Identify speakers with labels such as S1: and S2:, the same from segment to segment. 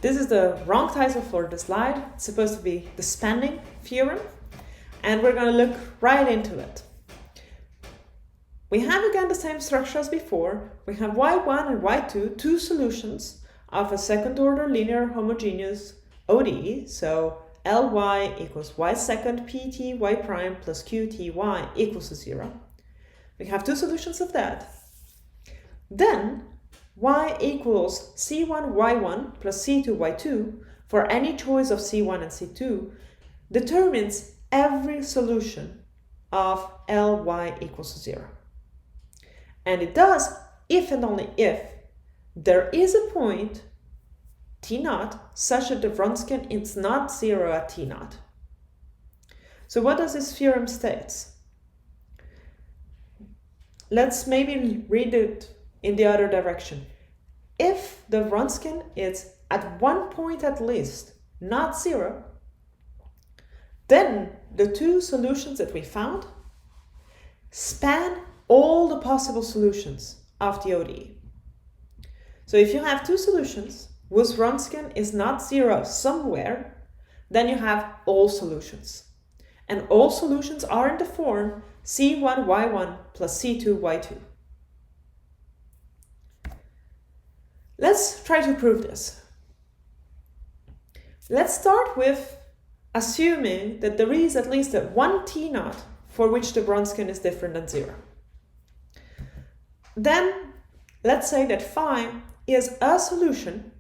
S1: This is the wrong title for the slide. It's supposed to be the spanning theorem, and we're going to look right into it. We have again the same structure as before. We have y1 and y2, two solutions of a second order linear homogeneous ODE. So Ly equals y second pt y prime plus qt y equals to 0. We have two solutions of that. Then y equals c1 y1 plus c2 y2 for any choice of c1 and c2 determines every solution of Ly equals to 0. And it does if and only if there is a point t0 such that the Vronskin is not 0 at t0. So what does this theorem state? Let's maybe read it in the other direction. If the Vronskin is at one point at least not 0, then the two solutions that we found span all the possible solutions of the ODE. So if you have two solutions whose Vronskin is not 0 somewhere, then you have all solutions. And all solutions are in the form c1 y1 plus c2 y2. Let's try to prove this. Let's start with assuming that there is at least a one t0 for which the Vronskin is different than 0. Then let's say that phi is a solution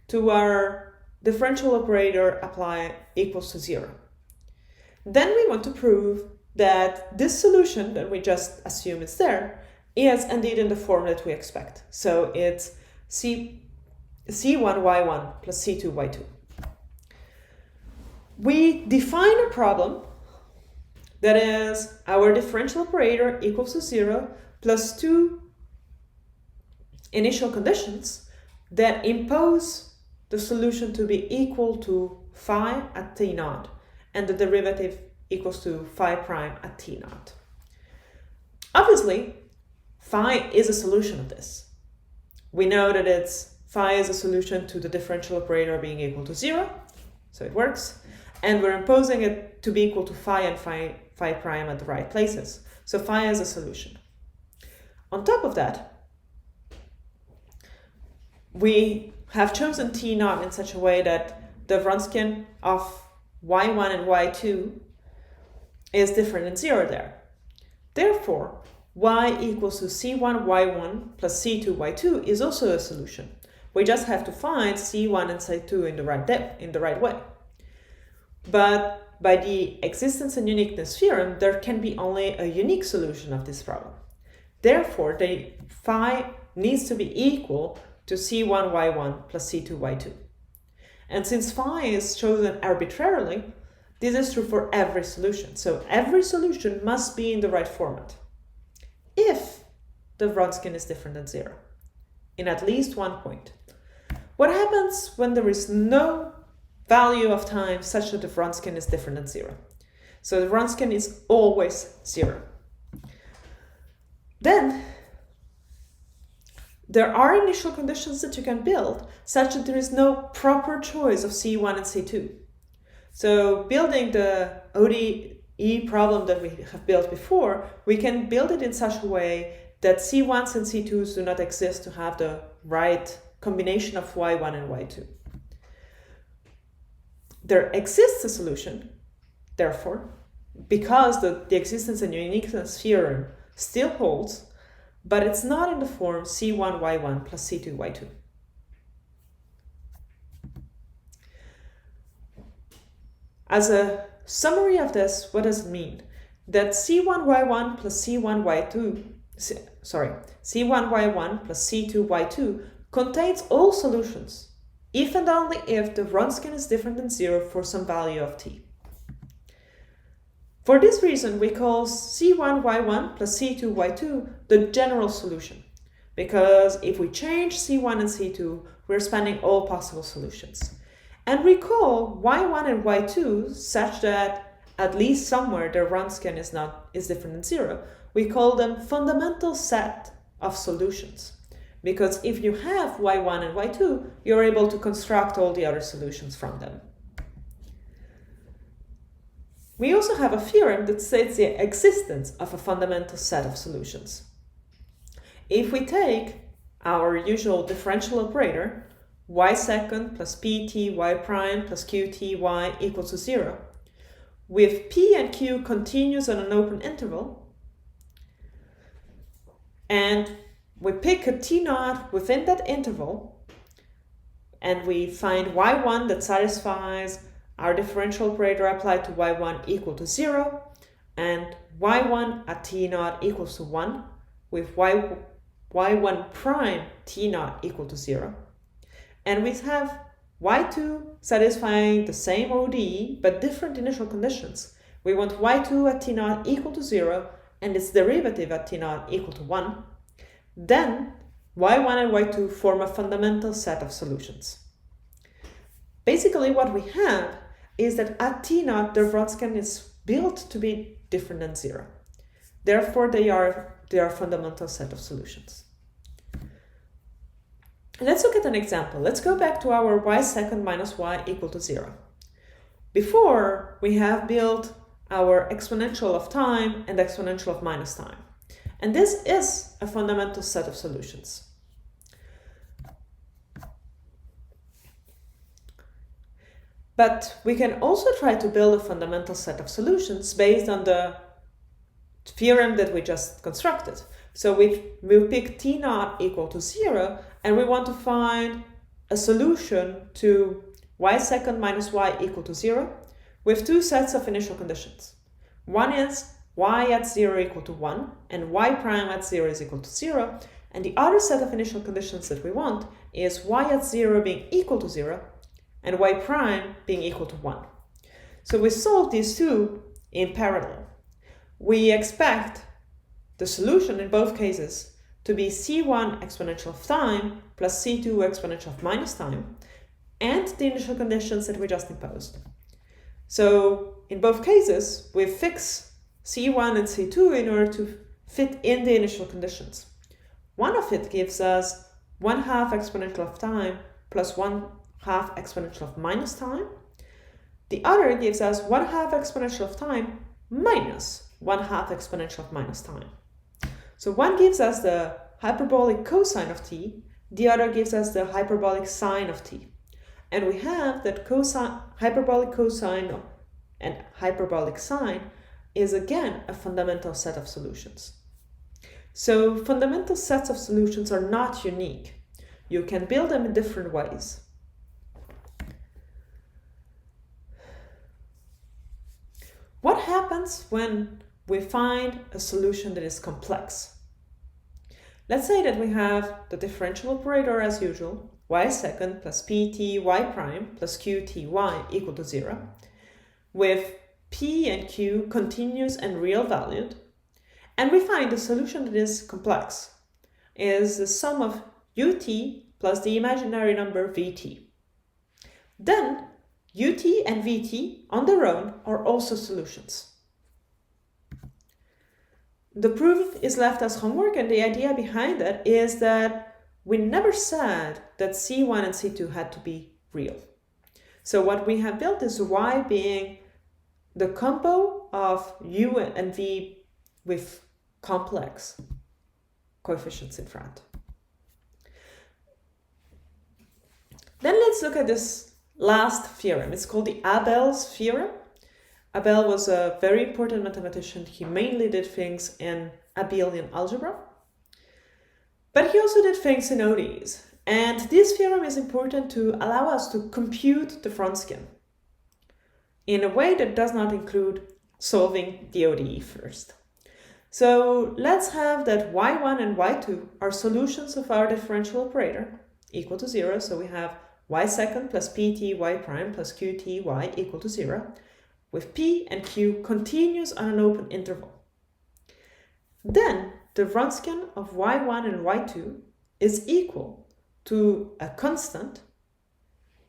S1: to our differential operator apply equals to 0. Then we want to prove that this solution that we just assume is there is indeed in the form that we expect. So it's c1 y1 plus c2 y2. We define a problem that is our differential operator equals to 0 plus two initial conditions that impose the solution to be equal to phi at t0 and the derivative equals to phi prime at t0. Obviously, phi is a solution of this. We know that phi is a solution to the differential operator being equal to 0, so it works, and we're imposing it to be equal to phi and phi prime at the right places. So phi is a solution. On top of that, we have chosen t0 in such a way that the Vronskin of y1 and y2 is different than 0 there. Therefore, y equals to c1 y1 plus c2 y2 is also a solution. We just have to find c1 and c2 in the right way. But by the existence and uniqueness theorem, there can be only a unique solution of this problem. Therefore, the phi needs to be equal to c1 y1 plus c2 y2. And since phi is chosen arbitrarily, this is true for every solution. So every solution must be in the right format if the Vronskin is different than 0 in at least one point. What happens when there is no value of time such that the Vronskin is different than 0? So the Vronskin is always 0. Then there are initial conditions that you can build such that there is no proper choice of c1 and c2. So building the ODE problem that we have built before, we can build it in such a way that c1s and c2s do not exist to have the right combination of y1 and y2. There exists a solution, therefore, because the existence and uniqueness theorem still holds, but it's not in the form c1 y1 plus c2 y2. As a summary of this, what does it mean? That c1 y1 plus c1 y1 plus c2 y2 contains all solutions, if and only if the Vronskin is different than 0 for some value of t. For this reason, we call c1 y1 plus c2 y2 the general solution, because if we change c1 and c2, we're spanning all possible solutions. And we call y1 and y2 such that at least somewhere the Vronskin is different than 0. We call them fundamental set of solutions, because if you have y1 and y2, you're able to construct all the other solutions from them. We also have a theorem that states the existence of a fundamental set of solutions. If we take our usual differential operator, y second plus pt y prime plus qt y equals to 0, with p and q continuous on an open interval, and we pick a t0 within that interval, and we find y1 that satisfies our differential operator applied to y1 equal to 0, and y1 at t0 equals to 1, with y1 prime t0 equal to 0. And we have y2 satisfying the same ODE but different initial conditions. We want y2 at t0 equal to 0 and its derivative at t0 equal to 1. Then y1 and y2 form a fundamental set of solutions. Basically what we have is that at t0 the Wronskian is built to be different than 0. Therefore they are a fundamental set of solutions. Let's look at an example. Let's go back to our y second minus y equal to 0. Before, we have built our exponential of time and exponential of minus time. And this is a fundamental set of solutions. But we can also try to build a fundamental set of solutions based on the theorem that we just constructed. So we pick t0 equal to 0, and we want to find a solution to y second minus y equal to 0 with two sets of initial conditions. One is y at 0 equal to 1, and y prime at 0 is equal to 0. And the other set of initial conditions that we want is y at 0 being equal to 0, and y prime being equal to 1. So we solve these two in parallel. We expect the solution in both cases to be c1 exponential of time plus c2 exponential of minus time, and the initial conditions that we just imposed. So in both cases, we fix c1 and c2 in order to fit in the initial conditions. One of it gives us 1/2 exponential of time plus 1/2 exponential of minus time. The other gives us 1/2 exponential of time minus 1/2 exponential of minus time. So one gives us the hyperbolic cosine of t, the other gives us the hyperbolic sine of t. And we have that hyperbolic cosine and hyperbolic sine is again a fundamental set of solutions. So fundamental sets of solutions are not unique. You can build them in different ways. What happens when we find a solution that is complex? Let's say that we have the differential operator as usual, y second plus pt y prime plus qt y equal to 0, with p and q continuous and real valued, and we find the solution that is complex is the sum of ut plus the imaginary number vt. Then ut and vt on their own are also solutions. The proof is left as homework, and the idea behind it is that we never said that c1 and c2 had to be real. So what we have built is y being the compo of u and v with complex coefficients in front. Then let's look at this last theorem. It's called the Abel's theorem. Abel was a very important mathematician. He mainly did things in abelian algebra, but he also did things in ODEs. And this theorem is important to allow us to compute the Wronskian in a way that does not include solving the ODE first. So let's have that y1 and y2 are solutions of our differential operator equal to 0. So we have y second plus pt y prime plus qt y equal to 0, with p and q continuous on an open interval. Then the Wronskian of y1 and y2 is equal to a constant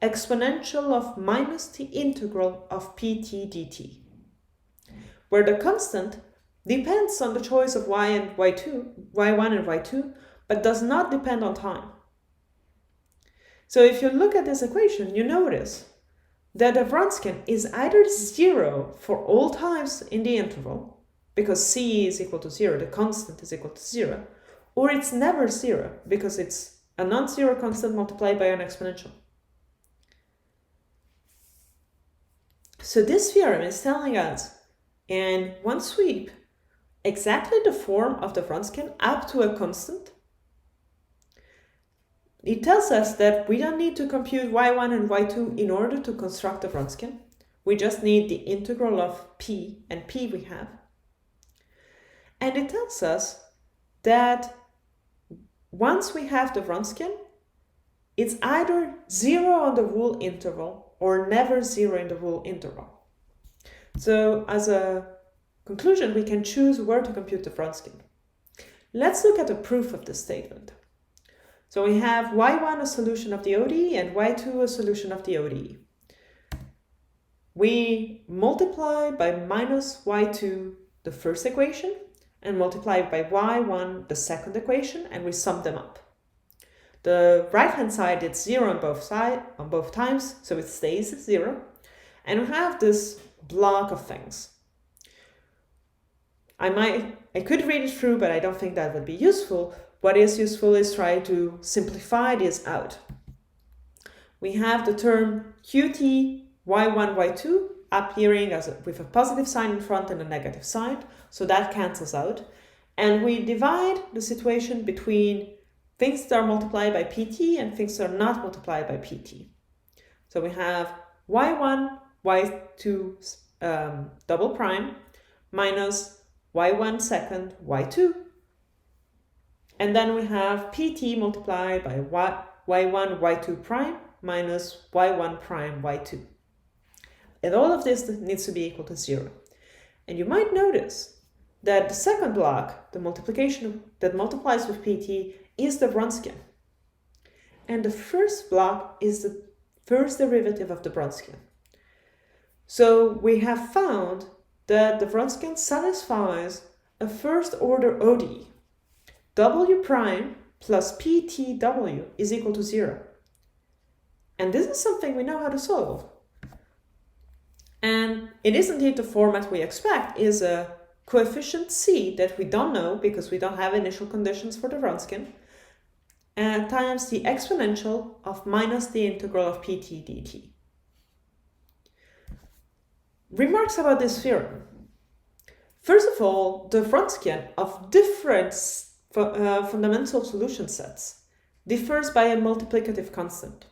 S1: exponential of minus the integral of pt dt, where the constant depends on the choice of y1 and y2, but does not depend on time. So if you look at this equation, you notice that the Vronskin is either 0 for all times in the interval, because c is equal to 0, the constant is equal to 0, or it's never 0, because it's a non-zero constant multiplied by an exponential. So this theorem is telling us, in one sweep, exactly the form of the Vronskin up to a constant. It tells us that we don't need to compute y1 and y2 in order to construct the Vronskin. We just need the integral of p, and p we have. And it tells us that once we have the Vronskin, it's either 0 on the rule interval or never 0 in the rule interval. So as a conclusion, we can choose where to compute the Vronskin. Let's look at a proof of this statement. So we have y1 a solution of the ODE and y2 a solution of the ODE. We multiply by minus y2 the first equation and multiply by y1 the second equation, and we sum them up. The right-hand side is 0 on both times, so it stays 0. And we have this block of things. I could read it through, but I don't think that would be useful. What is useful is try to simplify this out. We have the term qt y1 y2 appearing with a positive sign in front and a negative sign, so that cancels out. And we divide the situation between things that are multiplied by pt and things that are not multiplied by pt. So we have y1 y2 double prime minus y1 second y2. And then we have pt multiplied by y1 y2 prime minus y1 prime y2. And all of this needs to be equal to 0. And you might notice that the second block, the multiplication that multiplies with pt, is the Vronskin. And the first block is the first derivative of the Vronskin. So we have found that the Vronskin satisfies a first order ODE. W prime plus PTW is equal to 0. And this is something we know how to solve. And it is indeed the format we expect is a coefficient c that we don't know because we don't have initial conditions for the Vronskin, and times the exponential of minus the integral of pt dt. Remarks about this theorem. First of all, the Vronskin of different fundamental solution sets differs by a multiplicative constant.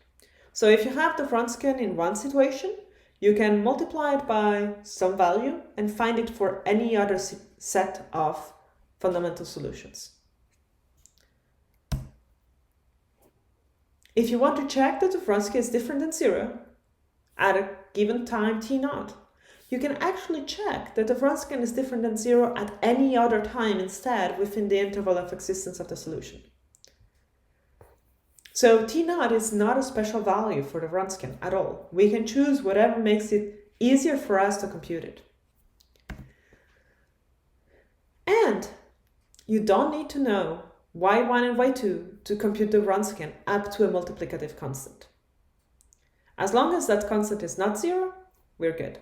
S1: So if you have the Vronskin in one situation, you can multiply it by some value and find it for any other set of fundamental solutions. If you want to check that the Vronskin is different than 0 at a given time t0, you can actually check that the Vronskin is different than 0 at any other time instead within the interval of existence of the solution. So t0 is not a special value for the Vronskin at all. We can choose whatever makes it easier for us to compute it. And you don't need to know y1 and y2 to compute the Vronskin up to a multiplicative constant. As long as that constant is not 0, we're good.